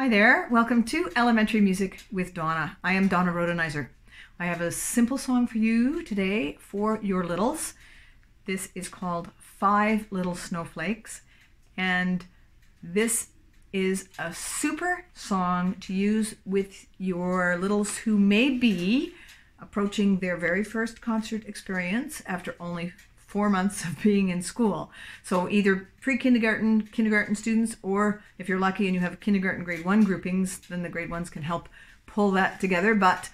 Hi there, welcome to Elementary Music with Donna. I am Donna Rodenizer. I have a simple song for you today for your littles. This is called Five Little Snowflakes, and this is a super song to use with your littles who may be approaching their very first concert experience after only 4 months of being in school. So either pre-kindergarten, kindergarten students, or if you're lucky and you have kindergarten grade 1 groupings, then the grade 1s can help pull that together. But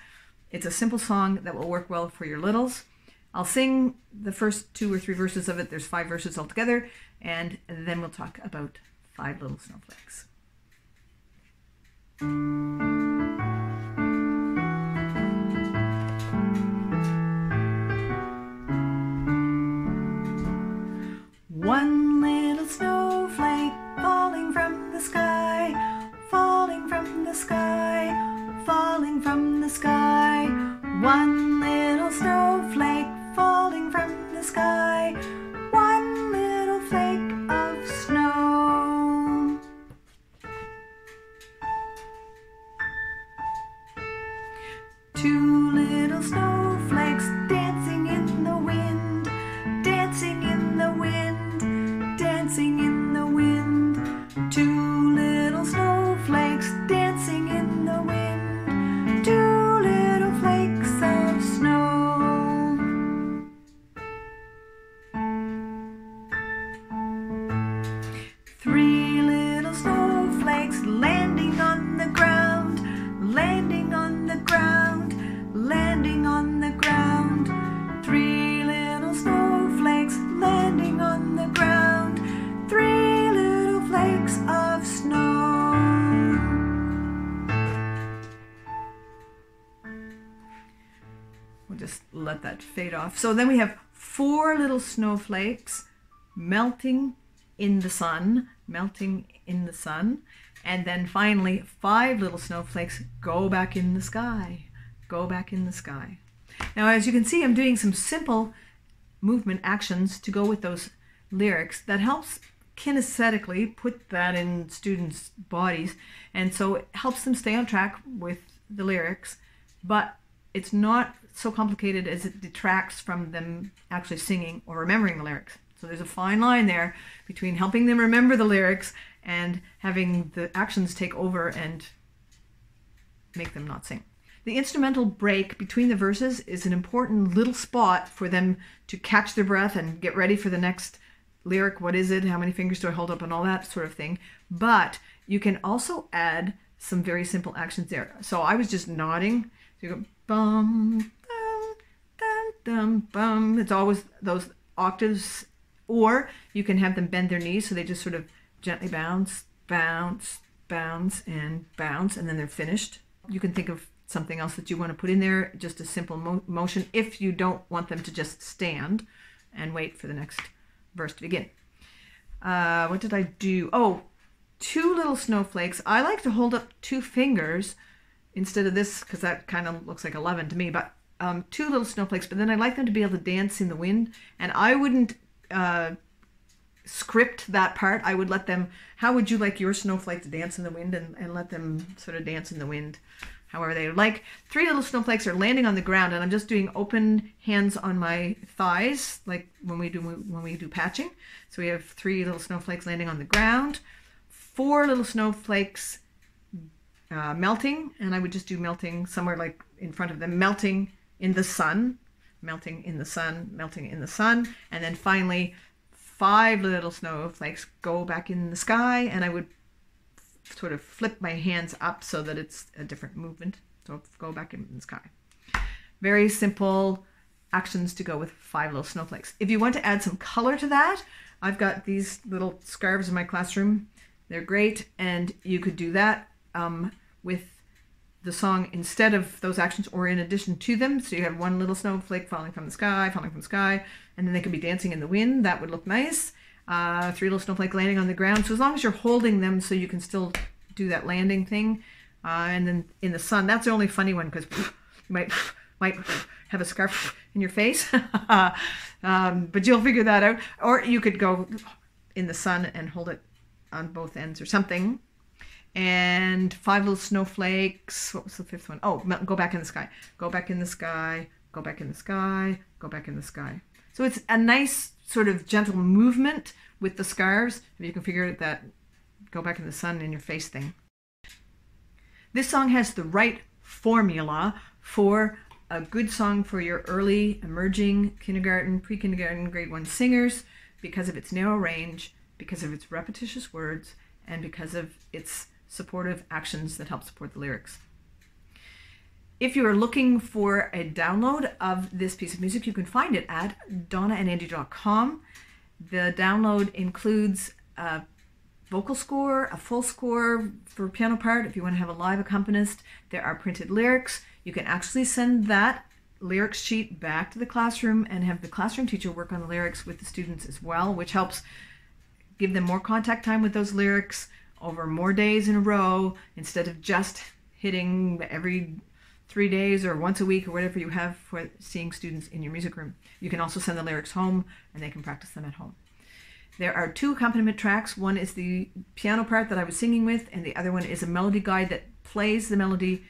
it's a simple song that will work well for your littles. I'll sing the first 2 or 3 verses of it. There's 5 verses altogether, and then we'll talk about Five Little Snowflakes. One little snowflake falling from the sky, falling from the sky, falling from the sky. One little snowflake falling from the sky, one little flake of snow. Two little snowflakes dancing in the wind, dancing in the wind, dancing in the wind. Two little snowflakes dancing in the wind, two little flakes of snow. Three little snowflakes landing on the ground, landing on the ground, landing on the ground. Three little snowflakes landing on the ground, three little flakes of snow. We'll just let that fade off. So then we have 4 little snowflakes melting in the sun, melting in the sun. And then finally 5 little snowflakes go back in the sky, go back in the sky. Now, as you can see, I'm doing some simple movement actions to go with those lyrics that helps kinesthetically put that in students' bodies, and so it helps them stay on track with the lyrics, but it's not so complicated as it detracts from them actually singing or remembering the lyrics. So there's a fine line there between helping them remember the lyrics and having the actions take over and make them not sing. The instrumental break between the verses is an important little spot for them to catch their breath and get ready for the next lyric. What is it? How many fingers do I hold up? And all that sort of thing. But you can also add some very simple actions there. So I was just nodding. So you go bum, dum, dum, dum, bum. It's always those octaves. Or you can have them bend their knees so they just sort of gently bounce, bounce, bounce, and bounce, and then they're finished. You can think of something else that you want to put in there, just a simple motion if you don't want them to just stand and wait for the next verse to begin. What did I do? Oh, 2 little snowflakes. I like to hold up 2 fingers instead of this because that kind of looks like 11 to me, but 2 little snowflakes, but then I like them to be able to dance in the wind, and I wouldn't script that part. I would let them, how would you like your snowflake to dance in the wind, and let them sort of dance in the wind however they would like. 3 little snowflakes are landing on the ground, and I'm just doing open hands on my thighs like when we do patching. So we have 3 little snowflakes landing on the ground, 4 little snowflakes melting, and I would just do melting somewhere like in front of them, melting in the sun, melting in the sun, melting in the sun. And then finally 5 little snowflakes go back in the sky, and I would sort of flip my hands up so that it's a different movement. So go back in the sky. Very simple actions to go with 5 little snowflakes. If you want to add some color to that, I've got these little scarves in my classroom. They're great, and you could do that with the song instead of those actions or in addition to them. So you have 1 little snowflake falling from the sky, falling from the sky, and then they could be dancing in the wind. That would look nice. 3 little snowflake landing on the ground. So as long as you're holding them so you can still do that landing thing. And then in the sun, that's the only funny one because you might have a scarf in your face. But you'll figure that out. Or you could go in the sun and hold it on both ends or something. and 5 little snowflakes. What was the 5th one? Oh, go back in the sky. Go back in the sky. Go back in the sky. Go back in the sky. So it's a nice sort of gentle movement with the scarves. If you can figure out that go back in the sun in your face thing. This song has the right formula for a good song for your early emerging kindergarten, pre-kindergarten, grade 1 singers, because of its narrow range, because of its repetitious words, and because of its supportive actions that help support the lyrics. If you are looking for a download of this piece of music, you can find it at donnaandandy.com. The download includes a vocal score, a full score for piano part if you want to have a live accompanist. There are printed lyrics. You can actually send that lyrics sheet back to the classroom and have the classroom teacher work on the lyrics with the students as well, which helps give them more contact time with those lyrics over more days in a row instead of just hitting every 3 days or once a week or whatever you have for seeing students in your music room. You can also send the lyrics home and they can practice them at home. There are 2 accompaniment tracks. One is the piano part that I was singing with, and the other one is a melody guide that plays the melody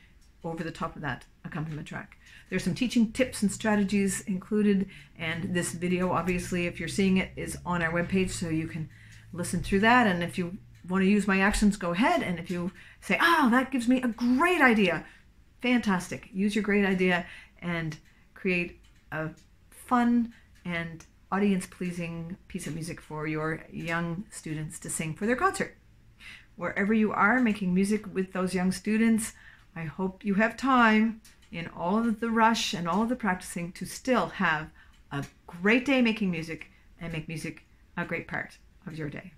over the top of that accompaniment track. There's some teaching tips and strategies included, and this video, obviously, if you're seeing it, is on our webpage, so you can listen through that. And if you want to use my actions, go ahead. And if you say, oh, that gives me a great idea, fantastic. Use your great idea and create a fun and audience-pleasing piece of music for your young students to sing for their concert. Wherever you are making music with those young students, I hope you have time in all of the rush and all of the practicing to still have a great day making music and make music a great part of your day.